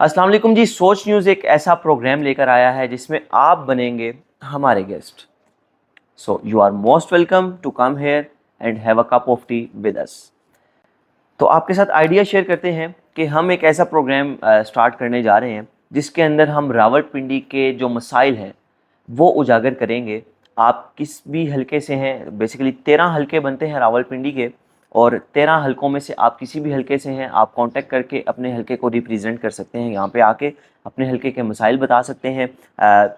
अस्सलाम वालेकुम जी। सोच न्यूज़ एक ऐसा प्रोग्राम लेकर आया है जिसमें आप बनेंगे हमारे guest. So you are most welcome to come here and have a cup of tea with us. तो आपके साथ आइडिया शेयर करते हैं कि हम एक ऐसा प्रोग्राम स्टार्ट करने जा रहे हैं जिसके अंदर हम रावलपिंडी के जो मसाइल हैं वो उजागर करेंगे। आप किस भी हलके से हैं, बेसिकली 13 हलके बनते हैं रावलपिंडी के, और 13 हलकों में से आप किसी भी हलके से हैं, आप कांटेक्ट करके अपने हलके को रिप्रेजेंट कर सकते हैं। यहाँ पे आके अपने हलके के मसाइल बता सकते हैं।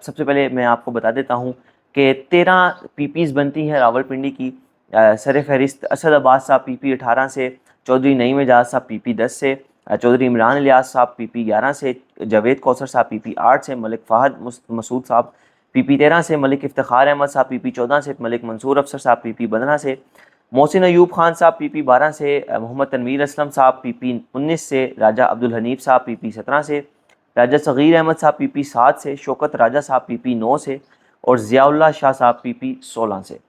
सबसे पहले मैं आपको बता देता हूँ कि 13 पीपीज़ बनती हैं रावलपिंडी की। सर फहरिस्त असद अब्बास साहब पीपी 18 से, चौधरी नईम एजाज साहब पीपी 10 से, चौधरी इमरान इलियास साहब पीपी 11 से, जावेद कौसर साहब पीपी 8 से, मलिक फ़हद मसूद साहब पीपी 13 से, मलिक इफ्तिखार अहमद साहब पीपी 14 से, मलिक मंसूर अफसर साहब पीपी 15 से, मोहसिन अयूब खान साहब पीपी 12 से, मोहम्मद तनवीर असलम साहब पीपी 19 से, राजा अब्दुल हनीफ साहब पीपी 17 से, राजा सगीर अहमद साहब पीपी 7 से, शौकत राजा साहब पीपी 9 से, और ज़ियाउल्लाह शाह साहब पीपी 16 से।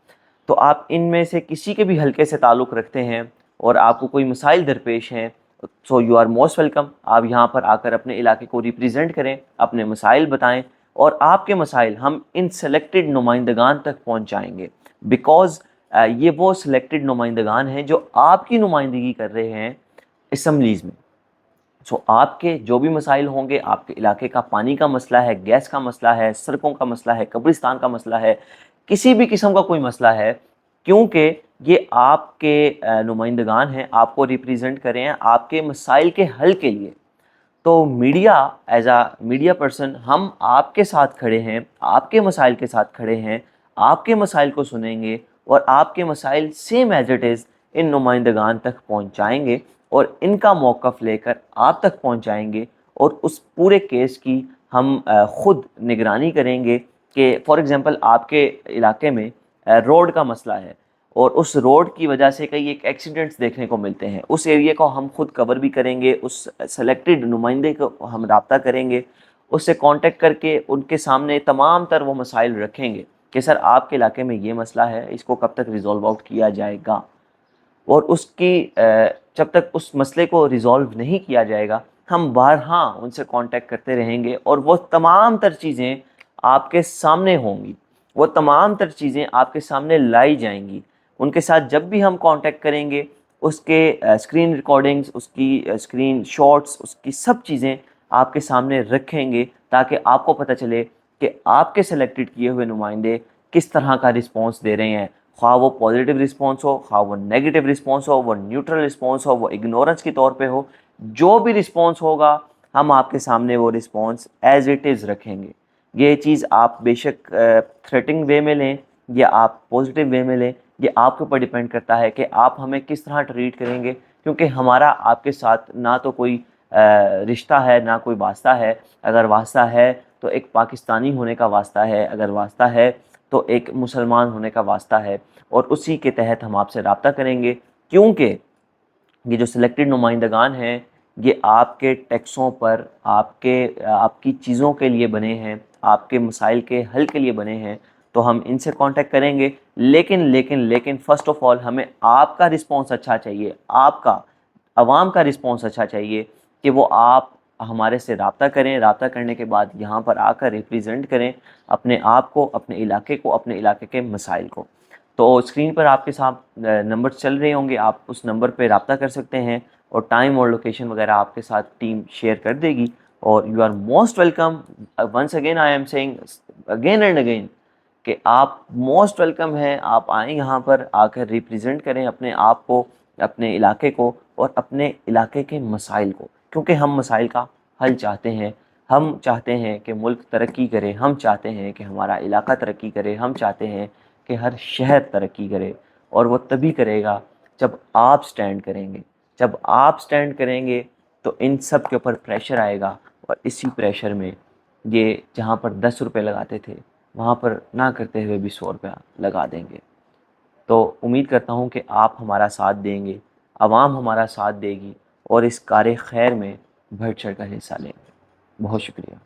तो आप इनमें से किसी के भी हलके से ताल्लुक़ रखते हैं और आपको कोई मसाइल दरपेश हैं, so you are most welcome. आप यहाँ पर आकर अपने इलाके को रिप्रेजेंट करें, अपने मसाइल बताएं, और आपके मसाइल हम इन सेलेक्टेड नुमाइंदगान तक पहुँचाएँगे। बिकॉज़ ये वो सिलेक्टेड नुमाइंदगान हैं जो आपकी नुमाइंदगी कर रहे हैं असम्बलीज़ में। सो आपके जो भी मसाइल होंगे, आपके इलाके का पानी का मसला है, गैस का मसला है, सड़कों का मसला है, कब्रिस्तान का मसला है, किसी भी किस्म का कोई मसला है, क्योंकि ये आपके नुमाइंदगान हैं, आपको रिप्रेजेंट कर रहे हैं आपके मसाइल के हल के लिए। तो मीडिया, एज आ मीडिया पर्सन, हम आपके साथ खड़े हैं, आपके मसाइल के साथ खड़े हैं, आपके मसाइल को सुनेंगे और आपके मसाइल same as it is in नुमाइंदगान तक पहुंचाएंगे और इनका मौक़िफ़ लेकर आप तक पहुंचाएंगे। और उस पूरे केस की हम ख़ुद निगरानी करेंगे कि फॉर एग्ज़ाम्पल आपके इलाके में रोड का मसला है और उस रोड की वजह से कई एक एक्सीडेंट्स देखने को मिलते हैं। उस एरिया को हम खुद कवर भी करेंगे, उस सेलेक्टेड नुमाइंदे को हम रब्ता करेंगे, उससे कांटेक्ट करके उनके सामने तमाम तर वो मसाइल रखेंगे कि सर आपके इलाके में ये मसला है, इसको कब तक रिज़ॉल्व आउट किया जाएगा। और उसकी जब तक उस मसले को रिज़ॉल्व नहीं किया जाएगा, हम बारहा उनसे कांटेक्ट करते रहेंगे और वो तमाम तर चीज़ें आपके सामने होंगी, वो तमाम तर चीज़ें आपके सामने लाई जाएंगी। उनके साथ जब भी हम कांटेक्ट करेंगे, उसके स्क्रीन रिकॉर्डिंग्स, उसकी स्क्रीन शॉट्स, उसकी सब चीज़ें आपके सामने रखेंगे ताकि आपको पता चले कि आपके सेलेक्टेड किए हुए नुमाइंदे किस तरह का रिस्पॉन्स दे रहे हैं। ख़्वाह वो पॉजिटिव रिस्पॉन्स हो, ख़्वाह वो नेगेटिव रिस्पॉन्स हो, वो न्यूट्रल रिस्पॉन्स हो, वो इग्नोरेंस के तौर पे हो, जो भी रिस्पॉन्स होगा हम आपके सामने वो रिस्पॉन्स एज इट इज़ रखेंगे। ये चीज़ आप बेशक थ्रेटिंग वे में लें या आप पॉजिटिव वे में लें, ये आपके ऊपर डिपेंड करता है कि आप हमें किस तरह ट्रीट करेंगे, क्योंकि हमारा आपके साथ ना तो कोई रिश्ता है, ना कोई वास्ता है। अगर वास्ता है तो एक पाकिस्तानी होने का वास्ता है, अगर वास्ता है तो एक मुसलमान होने का वास्ता है, और उसी के तहत हम आपसे रब्ता करेंगे। क्योंकि ये जो सिलेक्टेड नुमाइंदगान हैं ये आपके टैक्सों पर, आपकी चीज़ों के लिए बने हैं, आपके मसाइल के हल के लिए बने हैं। तो हम इनसे कांटेक्ट करेंगे, लेकिन लेकिन लेकिन फ़र्स्ट ऑफ़ ऑल हमें आपका रिस्पॉन्स अच्छा चाहिए, आपका आवाम का रिस्पॉन्स अच्छा चाहिए कि वो आप हमारे से रब्ता करें, रब्ता करने के बाद यहाँ पर आकर रिप्रेजेंट करें अपने आप को, अपने इलाके को, अपने इलाके के मसाइल को। तो स्क्रीन पर आपके साथ नंबर चल रहे होंगे, आप उस नंबर पर रब्ता कर सकते हैं और टाइम और लोकेशन वगैरह आपके साथ टीम शेयर कर देगी। और you are most welcome. Once again I am saying again and again कि आप मोस्ट वेलकम हैं। आप आएँ यहाँ पर, आकर रिप्रेजेंट करें अपने आप को, अपने इलाके को और अपने इलाके के मसाइल को, क्योंकि हम मसाइल का हल चाहते हैं। हम चाहते हैं कि मुल्क तरक्की करे, हम चाहते हैं कि हमारा इलाका तरक्की करे, हम चाहते हैं कि हर शहर तरक्की करे, और वो तभी करेगा जब आप स्टैंड करेंगे। जब आप स्टैंड करेंगे तो इन सब के ऊपर प्रेशर आएगा, और इसी प्रेशर में ये जहाँ पर 10 रुपये लगाते थे वहाँ पर ना करते हुए भी 100 रुपया लगा देंगे। तो उम्मीद करता हूँ कि आप हमारा साथ देंगे, आवाम हमारा साथ देगी और इस कार खैर में बढ़ चढ़ कर हिस्सा लेंगे। बहुत शुक्रिया।